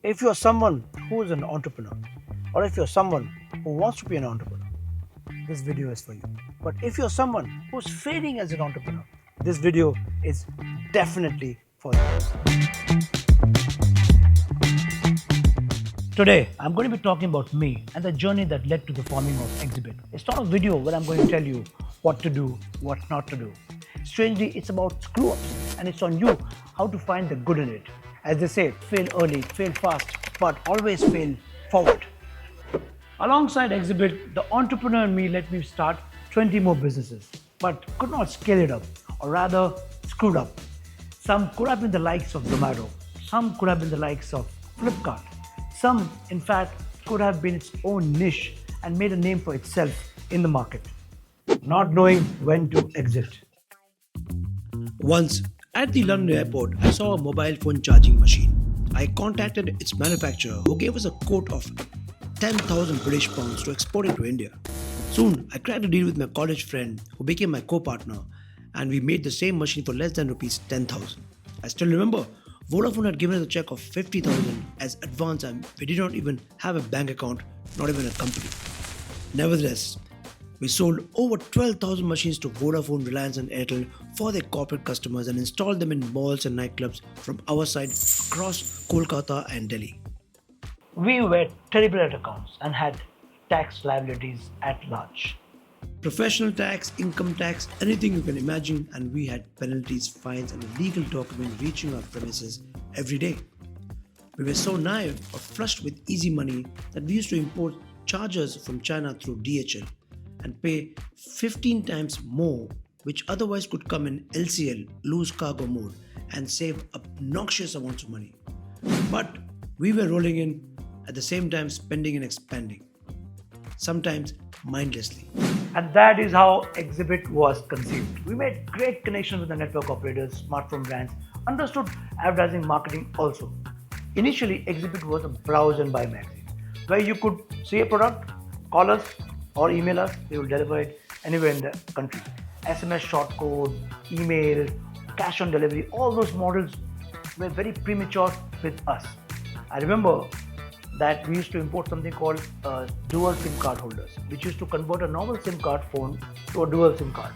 If you're someone who is an entrepreneur, or if you're someone who wants to be an entrepreneur, this video is for you. But if you're someone who's failing as an entrepreneur, this video is definitely for you. Today, I'm going to be talking about me and the journey that led to the forming of Exhibit. It's not a video where I'm going to tell you what to do, what not to do. Strangely, it's about screw ups, and it's on you how to find the good in it. As they say, fail early, fail fast, but always fail forward. Alongside Exhibit, the entrepreneur in me let me start 20 more businesses, but could not scale it up, or rather, screwed up. Some could have been the likes of Zomato, some could have been the likes of Flipkart, some, in fact, could have been its own niche and made a name for itself in the market, not knowing when to exit. Once, at the London airport, I saw a mobile phone charging machine. I contacted its manufacturer who gave us a quote of 10,000 British pounds to export it to India. Soon, I cracked a deal with my college friend who became my co-partner, and we made the same machine for less than rupees 10,000. I still remember Vodafone had given us a check of 50,000 as advance, and we did not even have a bank account, not even a company. Nevertheless, we sold over 12,000 machines to Vodafone, Reliance and Airtel for their corporate customers and installed them in malls and nightclubs from our side across Kolkata and Delhi. We were terrible at accounts and had tax liabilities at large. Professional tax, income tax, anything you can imagine, and we had penalties, fines and a legal document reaching our premises every day. We were so naive or flushed with easy money that we used to import chargers from China through DHL and pay 15 times more, which otherwise could come in LCL, loose cargo mode, and save obnoxious amounts of money. But we were rolling in at the same time spending and expanding, sometimes mindlessly. And that is how Exhibit was conceived. We made great connections with the network operators, smartphone brands, understood advertising marketing also. Initially, Exhibit was a browse and buy magazine where you could see a product, call us or email us, we will deliver it anywhere in the country. SMS short code, email, cash on delivery, all those models were very premature with us. I remember that we used to import something called dual SIM card holders, which used to convert a normal SIM card phone to a dual SIM card.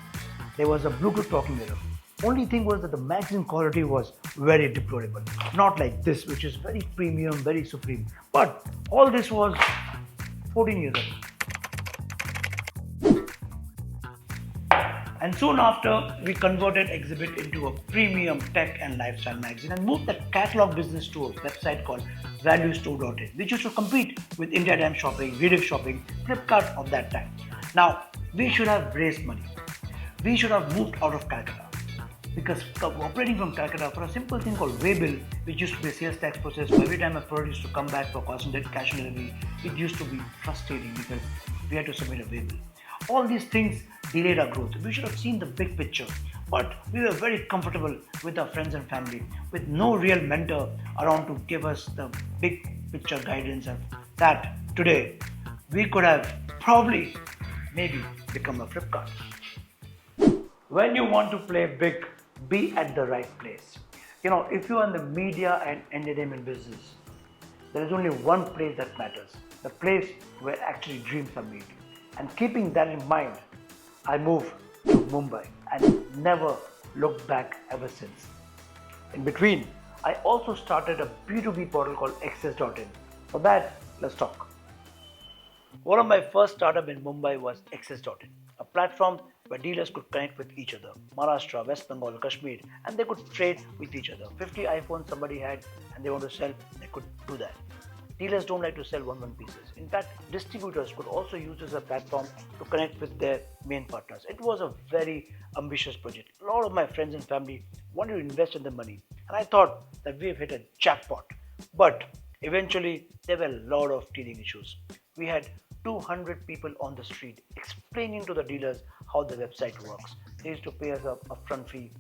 There was a Bluetooth talking mirror. Only thing was that the magazine quality was very deplorable. Not like this, which is very premium, very supreme. But all this was 14 years ago. And soon after, we converted Exhibit into a premium tech and lifestyle magazine and moved the catalog business to a website called valuestore.in, which used to compete with India Time Shopping, Rediff Shopping, Flipkart of that time. Now, we should have raised money. We should have moved out of Calcutta, because operating from Calcutta for a simple thing called waybill, which used to be a sales tax process, every time a product used to come back for cash on delivery, it used to be frustrating because we had to submit a waybill. All these things delayed our growth. We should have seen the big picture, but we were very comfortable with our friends and family, with no real mentor around to give us the big picture guidance, and that today we could have probably maybe become a Flipkart. When you want to play big, be at the right place. If you're in the media and entertainment business, there is only one place that matters, the place where actually dreams are made. And keeping that in mind, I moved to Mumbai and never looked back ever since. In between, I also started a B2B portal called access.in. For that, let's talk. One of my first startup in Mumbai was access.in, a platform where dealers could connect with each other, Maharashtra, West Bengal, Kashmir, and they could trade with each other. 50 iPhones somebody had and they want to sell, they could do that. Dealers don't like to sell one pieces. In fact, distributors could also use this as a platform to connect with their main partners. It was a very ambitious project. A lot of my friends and family wanted to invest in the money, and I thought that we've hit a jackpot. But eventually, there were a lot of teething issues. We had 200 people on the street explaining to the dealers how the website works. They used to pay us a upfront fee,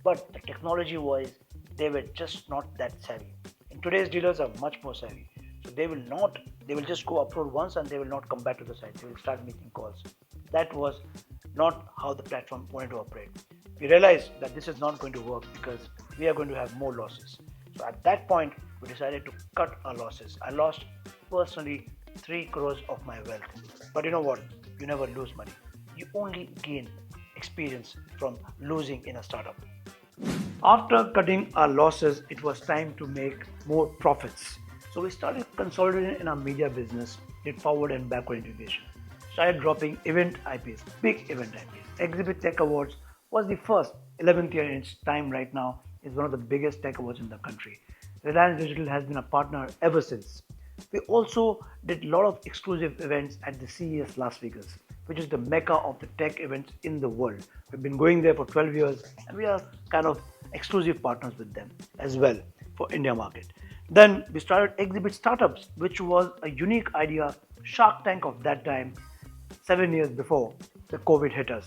but the technology wise, they were just not that savvy. And today's dealers are much more savvy. So they will just go upload once and they will not come back to the site. They will start making calls. That was not how the platform wanted to operate. We realized that this is not going to work because we are going to have more losses. So at that point, we decided to cut our losses. I lost personally 3 crores of my wealth. But you know what? You never lose money. You only gain experience from losing in a startup. After cutting our losses, it was time to make more profits. So we started consolidating in our media business, did forward and backward integration. Started dropping event IPs, big event IPs. Exhibit Tech Awards was the first 11th year in its time right now, is one of the biggest tech awards in the country. Reliance Digital has been a partner ever since. We also did a lot of exclusive events at the CES Las Vegas, which is the mecca of the tech events in the world. We've been going there for 12 years and we are kind of exclusive partners with them as well for India market. Then we started Exhibit Startups, which was a unique idea, Shark Tank of that time, 7 years before the COVID hit us.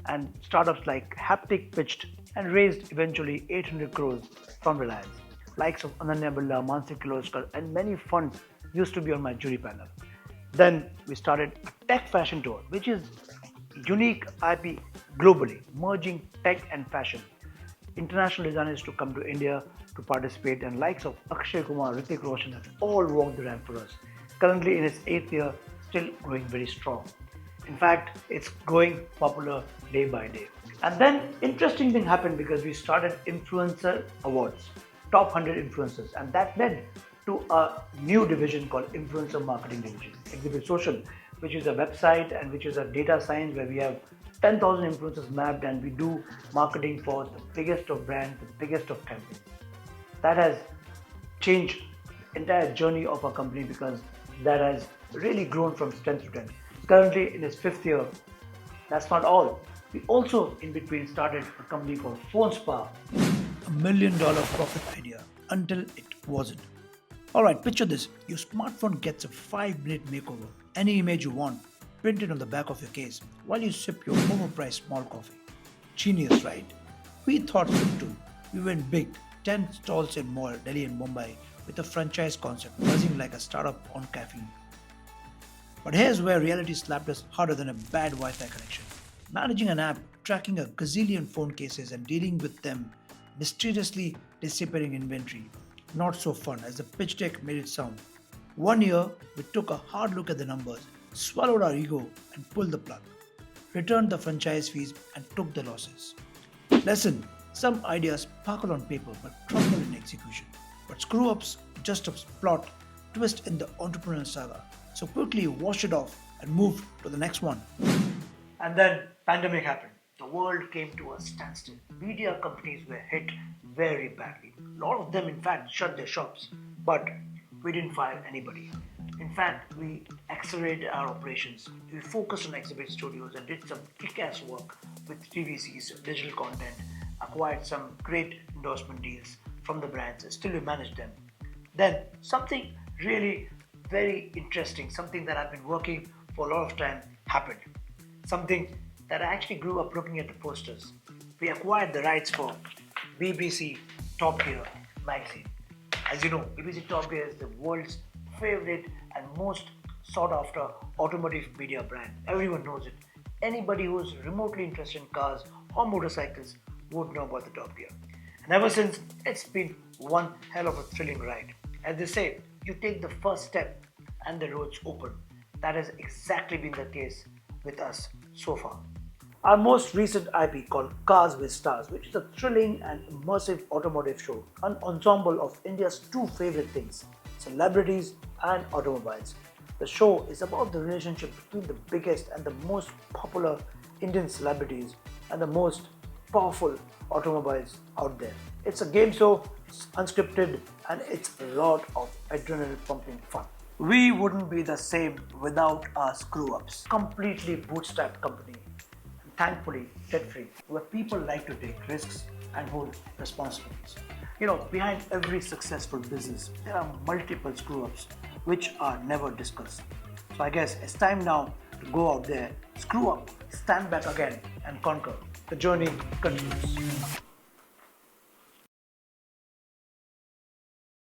And startups like Haptic pitched and raised eventually 800 crores from Reliance. Likes of Ananya Birla, Mansi Kirloskar, and many funds used to be on my jury panel. Then we started a tech fashion tour, which is unique IP globally, merging tech and fashion. International designers to come to India to participate, and likes of Akshay Kumar, Hrithik Roshan have all walked the ramp for us. Currently in its 8th year, still growing very strong. In fact, it's growing popular day by day. And then interesting thing happened because we started Influencer Awards, top 100 influencers, and that led to a new division called Influencer Marketing Division, Exhibit Social, which is a website and which is a data science where we have 10,000 influencers mapped and we do marketing for the biggest of brands, the biggest of campaigns. That has changed the entire journey of our company because that has really grown from strength to strength. Currently in its 5th year. That's not all. We also in between started a company called Phone Spa. $1 million profit idea until it wasn't. Alright, picture this. Your smartphone gets a 5-minute makeover. Any image you want, printed on the back of your case while you sip your overpriced small coffee. Genius, right? We thought so too. We went big, 10 stalls in Mall, Delhi and Mumbai with a franchise concept buzzing like a startup on caffeine. But here's where reality slapped us harder than a bad Wi-Fi connection. Managing an app, tracking a gazillion phone cases and dealing with them mysteriously disappearing inventory. Not so fun as the pitch deck made it sound. 1 year, we took a hard look at the numbers, swallowed our ego and pulled the plug. Returned the franchise fees and took the losses. Lesson, some ideas sparkle on paper but crumble in execution. But screw-ups, just a plot, twist in the entrepreneurial saga. So quickly wash it off and move to the next one. And then pandemic happened. The world came to a standstill. Media companies were hit very badly. A lot of them in fact shut their shops. But we didn't fire anybody. In fact, we accelerated our operations. We focused on exhibit studios and did some kick-ass work with TVCs, digital content, acquired some great endorsement deals from the brands, and still we managed them. Then something really very interesting, something that I've been working for a lot of time happened. Something that I actually grew up looking at the posters. We acquired the rights for BBC TopGear magazine. As you know, BBC TopGear is the world's favorite and most sought after automotive media brand. Everyone knows it. Anybody who's remotely interested in cars or motorcycles would know about the TopGear. And ever since, it's been one hell of a thrilling ride. As they say, you take the first step and the roads open. That has exactly been the case with us so far. Our most recent IP called Cars with Stars, which is a thrilling and immersive automotive show, an ensemble of India's two favorite things, celebrities and automobiles. The show is about the relationship between the biggest and the most popular Indian celebrities and the most powerful automobiles out there. It's a game show, it's unscripted, and it's a lot of adrenaline pumping fun. We wouldn't be the same without our screw-ups. Completely bootstrapped company, and thankfully debt-free, where people like to take risks and hold responsibilities. You know, behind every successful business, there are multiple screw-ups which are never discussed. So I guess it's time now to go out there, screw up, stand back again and conquer. The journey continues.